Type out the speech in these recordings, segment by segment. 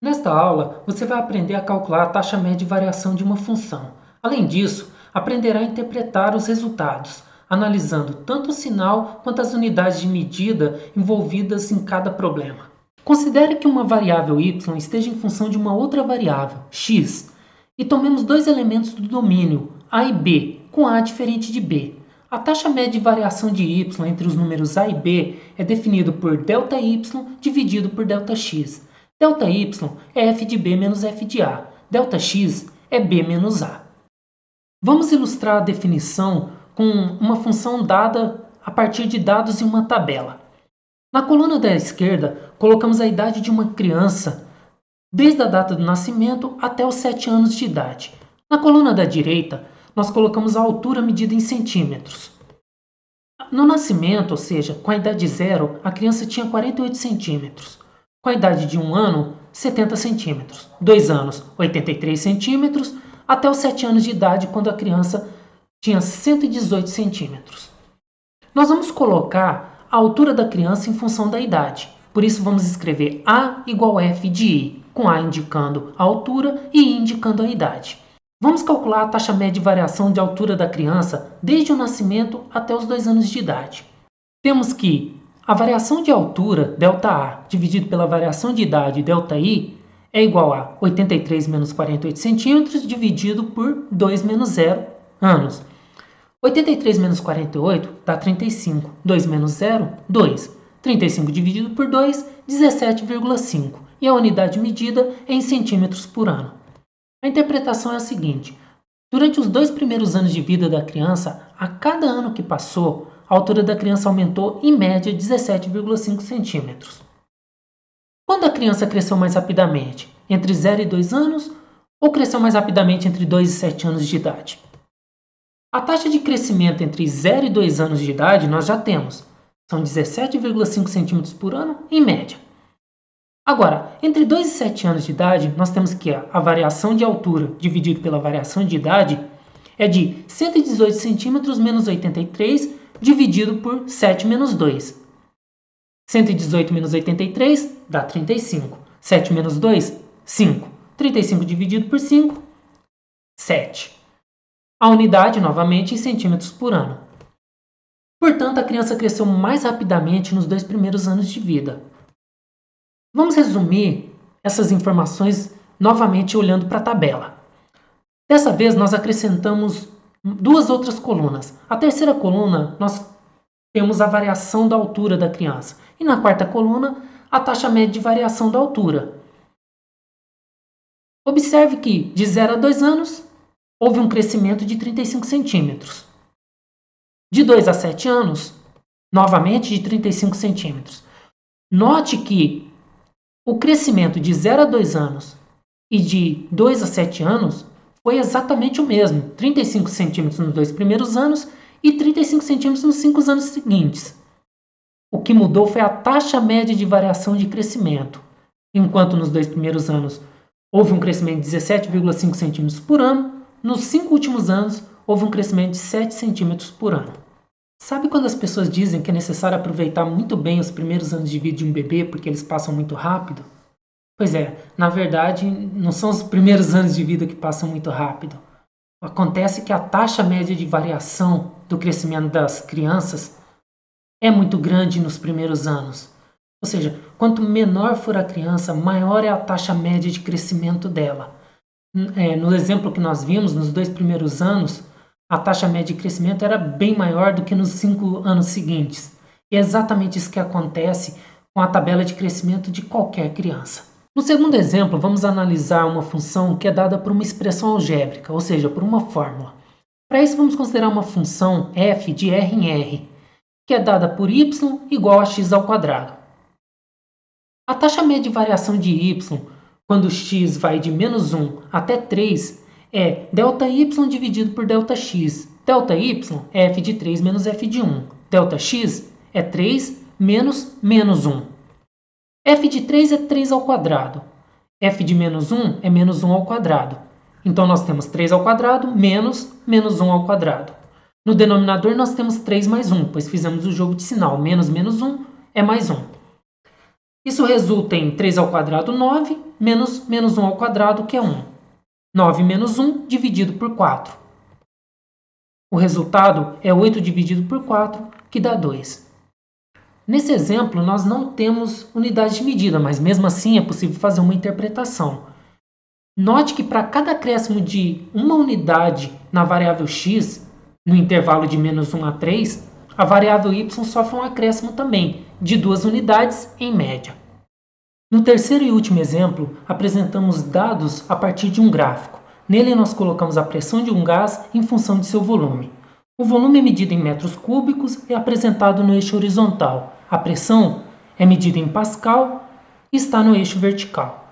Nesta aula, você vai aprender a calcular a taxa média de variação de uma função. Além disso, aprenderá a interpretar os resultados, analisando tanto o sinal quanto as unidades de medida envolvidas em cada problema. Considere que uma variável y esteja em função de uma outra variável, x, e tomemos dois elementos do domínio, a e b, com a diferente de b. A taxa média de variação de y entre os números a e b é definida por ΔY dividido por Δx. ΔY é f de b menos f de a. Δx é b menos a. Vamos ilustrar a definição com uma função dada a partir de dados em uma tabela. Na coluna da esquerda, colocamos a idade de uma criança, desde a data do nascimento até os 7 anos de idade. Na coluna da direita, nós colocamos a altura medida em centímetros. No nascimento, ou seja, com a idade 0, a criança tinha 48 centímetros. Com a idade de 1 ano, 70 centímetros. 2 anos, 83 centímetros. Até os 7 anos de idade, quando a criança tinha 118 centímetros. Nós vamos colocar a altura da criança em função da idade. Por isso, vamos escrever A igual F de I, com A indicando a altura e I indicando a idade. Vamos calcular a taxa média de variação de altura da criança desde o nascimento até os 2 anos de idade. Temos que a variação de altura, ΔA, dividido pela variação de idade, ΔI, é igual a 83 menos 48 centímetros dividido por 2 menos 0 anos. 83 menos 48 dá 35. 2 menos 0, 2. 35 dividido por 2, 17,5. E a unidade medida é em centímetros por ano. A interpretação é a seguinte: durante os 2 primeiros anos de vida da criança, a cada ano que passou, a altura da criança aumentou em média 17,5 centímetros. Quando a criança cresceu mais rapidamente? Entre 0 e 2 anos? Ou cresceu mais rapidamente entre 2 e 7 anos de idade? A taxa de crescimento entre 0 e 2 anos de idade nós já temos. São 17,5 centímetros por ano em média. Agora, entre 2 e 7 anos de idade, nós temos que a variação de altura dividido pela variação de idade é de 118 centímetros menos 83 dividido por 7 menos 2. 118 menos 83 dá 35. 7 menos 2, 5. 35 dividido por 5, 7. A unidade, novamente, em centímetros por ano. Portanto, a criança cresceu mais rapidamente nos 2 primeiros anos de vida. Vamos resumir essas informações novamente olhando para a tabela. Dessa vez, nós acrescentamos 2 outras colunas. A terceira coluna, nós temos a variação da altura da criança. E na quarta coluna, a taxa média de variação da altura. Observe que, de 0 a 2 anos, houve um crescimento de 35 centímetros. De 2 a 7 anos, novamente de 35 centímetros. Note que o crescimento de 0 a 2 anos e de 2 a 7 anos foi exatamente o mesmo. 35 centímetros nos 2 primeiros anos e 35 centímetros nos 5 anos seguintes. O que mudou foi a taxa média de variação de crescimento. Enquanto nos 2 primeiros anos houve um crescimento de 17,5 centímetros por ano, nos 5 últimos anos houve um crescimento de 7 centímetros por ano. Sabe quando as pessoas dizem que é necessário aproveitar muito bem os primeiros anos de vida de um bebê porque eles passam muito rápido? Pois é, na verdade, não são os primeiros anos de vida que passam muito rápido. Acontece que a taxa média de variação do crescimento das crianças é muito grande nos primeiros anos. Ou seja, quanto menor for a criança, maior é a taxa média de crescimento dela. No exemplo que nós vimos, nos 2 primeiros anos, a taxa média de crescimento era bem maior do que nos 5 anos seguintes. E é exatamente isso que acontece com a tabela de crescimento de qualquer criança. No segundo exemplo, vamos analisar uma função que é dada por uma expressão algébrica, ou seja, por uma fórmula. Para isso, vamos considerar uma função f de r em r, que é dada por y igual a x ao quadrado. A taxa média de variação de y, quando x vai de menos 1 até 3, é ΔY dividido por Δx. ΔY é f de 3 menos f de 1. Δx é 3 menos menos 1. f de 3 é 3 ao quadrado. f de menos 1 é menos 1 ao quadrado. Então, nós temos 3 ao quadrado menos menos 1 ao quadrado. No denominador, nós temos 3 mais 1, pois fizemos o jogo de sinal. Menos menos 1 é mais 1. Isso resulta em 3 ao quadrado, 9, menos 1 ao quadrado, que é 1. 9 menos 1 dividido por 4. O resultado é 8 dividido por 4, que dá 2. Nesse exemplo, nós não temos unidade de medida, mas mesmo assim é possível fazer uma interpretação. Note que para cada acréscimo de uma unidade na variável x, no intervalo de menos 1 a 3, a variável y sofre um acréscimo também, de 2 unidades em média. No terceiro e último exemplo, apresentamos dados a partir de um gráfico. Nele, nós colocamos a pressão de um gás em função de seu volume. O volume é medido em metros cúbicos e é apresentado no eixo horizontal. A pressão é medida em Pascal e está no eixo vertical.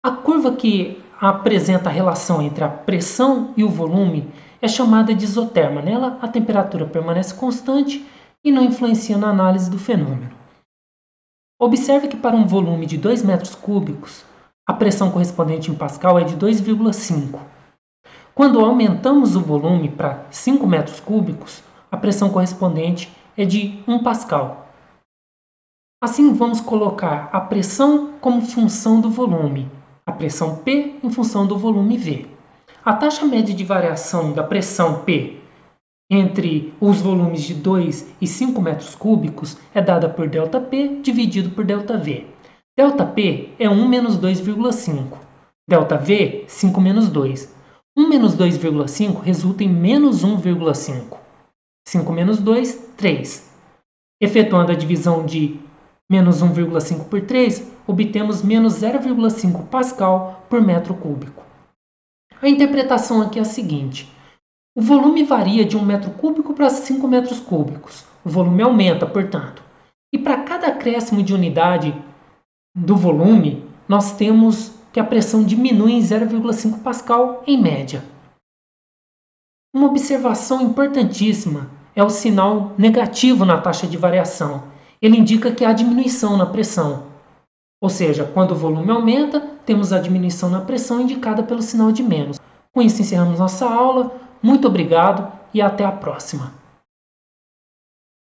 A curva que apresenta a relação entre a pressão e o volume é chamada de isoterma. Nela, a temperatura permanece constante e não influencia na análise do fenômeno. Observe que para um volume de 2 metros cúbicos, a pressão correspondente em Pascal é de 2,5. Quando aumentamos o volume para 5 metros cúbicos, a pressão correspondente é de 1 Pascal. Assim, vamos colocar a pressão como função do volume, a pressão P em função do volume V. A taxa média de variação da pressão P entre os volumes de 2 e 5 metros cúbicos é dada por ΔP dividido por ΔV. ΔP é 1 menos 2,5. ΔV, 5 menos 2. 1 menos 2,5 resulta em menos 1,5. 5 menos 2, 3. Efetuando a divisão de menos 1,5 por 3, obtemos menos 0,5 Pascal por metro cúbico. A interpretação aqui é a seguinte. O volume varia de 1 metro cúbico para 5 metros cúbicos. O volume aumenta, portanto. E para cada acréscimo de unidade do volume, nós temos que a pressão diminui em 0,5 Pascal em média. Uma observação importantíssima é o sinal negativo na taxa de variação. Ele indica que há diminuição na pressão. Ou seja, quando o volume aumenta, temos a diminuição na pressão indicada pelo sinal de menos. Com isso, encerramos nossa aula. Muito obrigado e até a próxima.